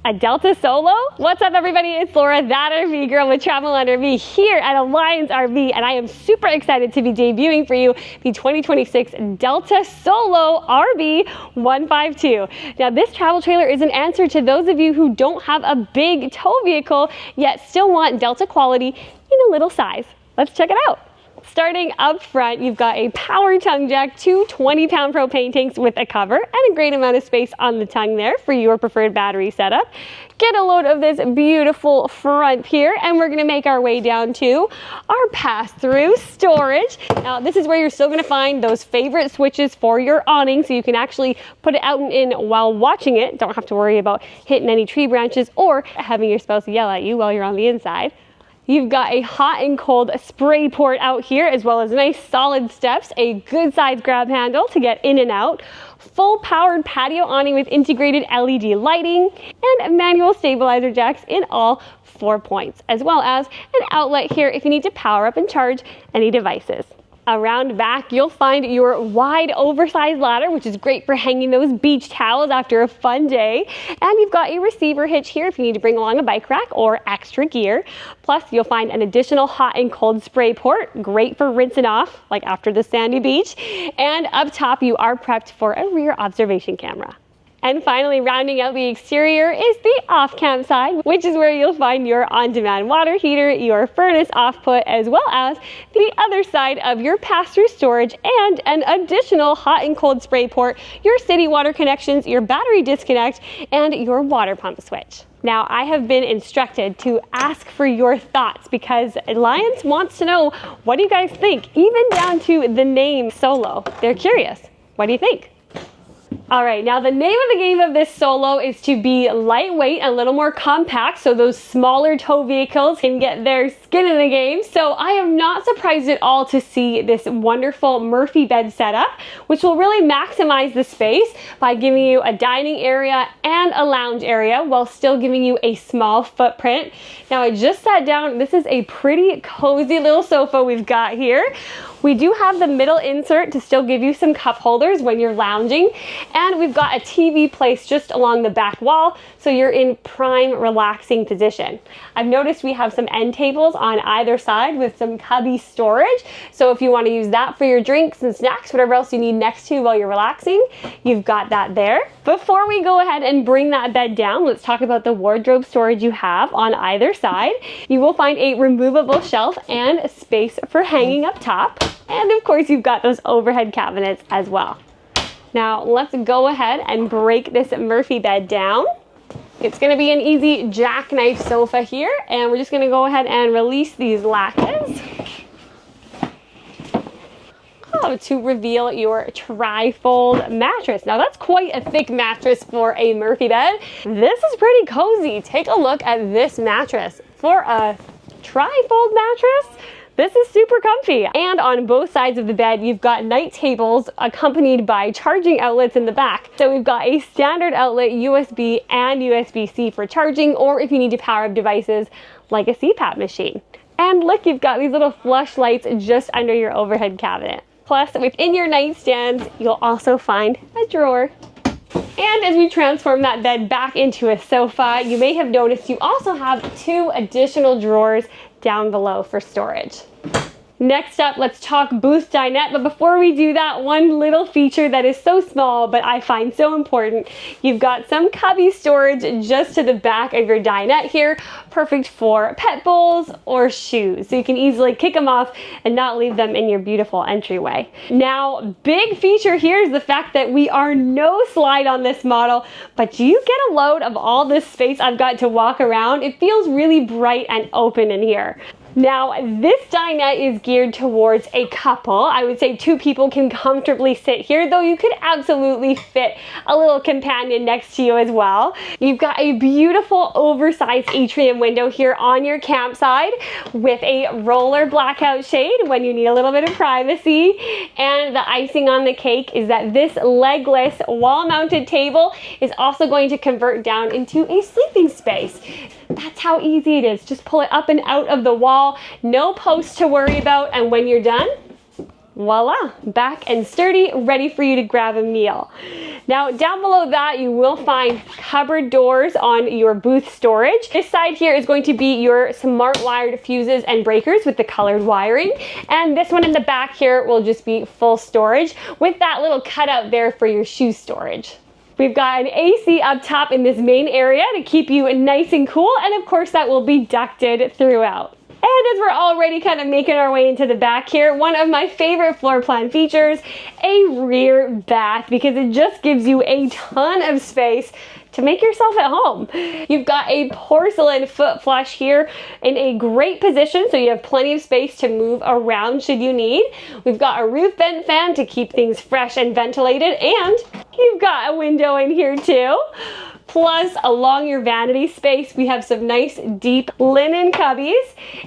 A Delta Solo? What's up everybody, it's Laura, that RV girl with Traveland RV here at Alliance RV, and I am super excited to be debuting for you the 2026 Delta Solo RB152. Now this travel trailer is an answer to those of you who don't have a big tow vehicle, yet still want Delta quality in a little size. Let's check it out. Starting up front, you've got a power tongue jack, two 20-pound propane tanks with a cover, and a great amount of space on the tongue there for your preferred battery setup. Get a load of this beautiful front here, and we're gonna make our way down to our pass-through storage. Now, this is where you're still gonna find those favorite switches for your awning, so you can actually put it out and in while watching it. Don't have to worry about hitting any tree branches or having your spouse yell at you while you're on the inside. You've got a hot and cold spray port out here, as well as nice solid steps, a good size grab handle to get in and out, full powered patio awning with integrated LED lighting, and manual stabilizer jacks in all 4 points, as well as an outlet here if you need to power up and charge any devices. Around back, you'll find your wide oversized ladder, which is great for hanging those beach towels after a fun day. And you've got a receiver hitch here if you need to bring along a bike rack or extra gear. Plus, you'll find an additional hot and cold spray port, great for rinsing off, like after the sandy beach. And up top, you are prepped for a rear observation camera. And finally, rounding out the exterior is the off-camp side, which is where you'll find your on-demand water heater, your furnace off-put, as well as the other side of your pass-through storage and an additional hot and cold spray port, your city water connections, your battery disconnect, and your water pump switch. Now, I have been instructed to ask for your thoughts because Alliance wants to know, what do you guys think? Even down to the name Solo. They're curious. What do you think? All right, now the name of the game of this Solo is to be lightweight, a little more compact, so those smaller tow vehicles can get their skin in the game. So I am not surprised at all to see this wonderful Murphy bed setup, which will really maximize the space by giving you a dining area and a lounge area while still giving you a small footprint. Now I just sat down, this is a pretty cozy little sofa we've got here. We do have the middle insert to still give you some cup holders when you're lounging, and we've got a TV placed just along the back wall, so you're in prime relaxing position. I've noticed we have some end tables on either side with some cubby storage, so if you want to use that for your drinks and snacks, whatever else you need next to while you're relaxing, you've got that there. Before we go ahead and bring that bed down, let's talk about the wardrobe storage you have on either side. You will find a removable shelf and space for hanging up top. And of course, you've got those overhead cabinets as well. Now, let's go ahead and break this Murphy bed down. It's gonna be an easy jackknife sofa here, and we're just gonna go ahead and release these latches. To reveal your tri-fold mattress. Now that's quite a thick mattress for a Murphy bed. This is pretty cozy. Take a look at this mattress. For a tri-fold mattress, this is super comfy. And on both sides of the bed, you've got night tables accompanied by charging outlets in the back. So we've got a standard outlet, USB and USB-C for charging, or if you need to power up devices like a CPAP machine. And look, you've got these little flush lights just under your overhead cabinet. Plus, within your nightstands, you'll also find a drawer. And as we transform that bed back into a sofa, you may have noticed you also have two additional drawers down below for storage. Next up, let's talk booth dinette, but before we do that, one little feature that is so small but I find so important, you've got some cubby storage just to the back of your dinette here, perfect for pet bowls or shoes, so you can easily kick them off and not leave them in your beautiful entryway. Now, big feature here is the fact that we are no slide on this model, but you get a load of all this space I've got to walk around. It feels really bright and open in here. Now, this dinette is geared towards a couple. I would say two people can comfortably sit here, though you could absolutely fit a little companion next to you as well. You've got a beautiful oversized atrium window here on your campsite with a roller blackout shade when you need a little bit of privacy. And the icing on the cake is that this legless wall-mounted table is also going to convert down into a sleeping space. That's how easy it is. Just pull it up and out of the wall, no posts to worry about, and when you're done, voila, back and sturdy, ready for you to grab a meal. Now down below that you will find cupboard doors on your booth storage. This side here is going to be your smart wired fuses and breakers with the colored wiring, and this one in the back here will just be full storage with that little cutout there for your shoe storage. We've got an AC up top in this main area to keep you nice and cool, and of course that will be ducted throughout. And as we're already kind of making our way into the back here, one of my favorite floor plan features, a rear bath, because it just gives you a ton of space to make yourself at home. You've got a porcelain foot flush here in a great position, so you have plenty of space to move around should you need. We've got a roof vent fan to keep things fresh and ventilated, and you've got a window in here too. Plus, along your vanity space, we have some nice deep linen cubbies,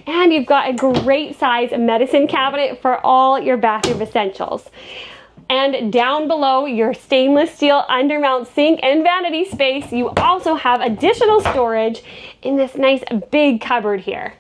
and you've got a great size medicine cabinet for all your bathroom essentials. And down below your stainless steel undermount sink and vanity space, you also have additional storage in this nice big cupboard here.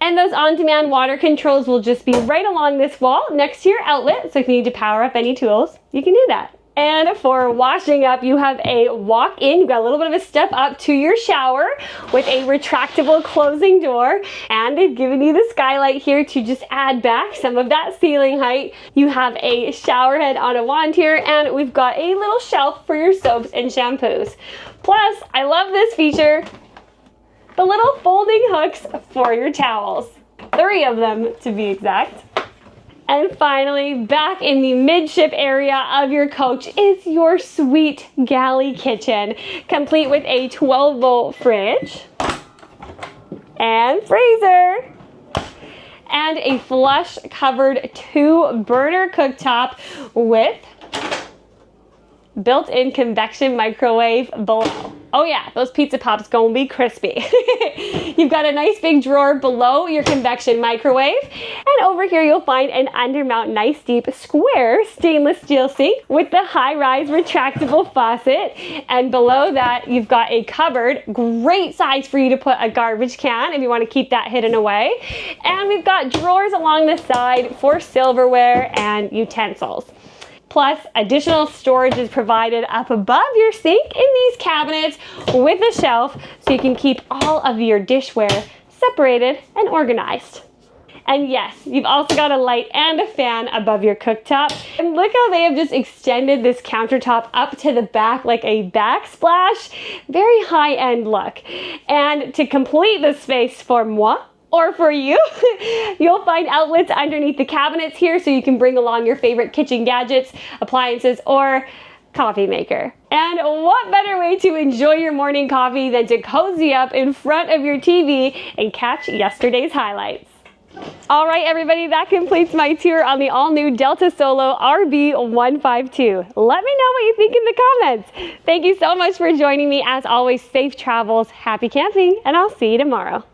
And those on-demand water controls will just be right along this wall next to your outlet, so if you need to power up any tools, you can do that. And for washing up, you have a walk-in. You've got a little bit of a step up to your shower with a retractable closing door. And they've given you the skylight here to just add back some of that ceiling height. You have a shower head on a wand here, and we've got a little shelf for your soaps and shampoos. Plus, I love this feature, the little folding hooks for your towels. 3 of them to be exact. And finally, back in the midship area of your coach is your sweet galley kitchen, complete with a 12-volt fridge and freezer, and a flush covered 2-burner cooktop with built-in convection microwave below. Oh yeah, those pizza pops gonna be crispy. You've got a nice big drawer below your convection microwave, and over here you'll find an undermount nice deep square stainless steel sink with the high-rise retractable faucet, and below that you've got a cupboard, great size for you to put a garbage can if you want to keep that hidden away, and we've got drawers along the side for silverware and utensils. Plus, additional storage is provided up above your sink in these cabinets with a shelf, so you can keep all of your dishware separated and organized. And yes, you've also got a light and a fan above your cooktop. And look how they have just extended this countertop up to the back like a backsplash. Very high-end look. And to complete the space for moi, or for you, you'll find outlets underneath the cabinets here, so you can bring along your favorite kitchen gadgets, appliances, or coffee maker. And what better way to enjoy your morning coffee than to cozy up in front of your TV and catch yesterday's highlights. All right, everybody, that completes my tour on the all-new Delta Solo RB152. Let me know what you think in the comments. Thank you so much for joining me. As always, safe travels, happy camping, and I'll see you tomorrow.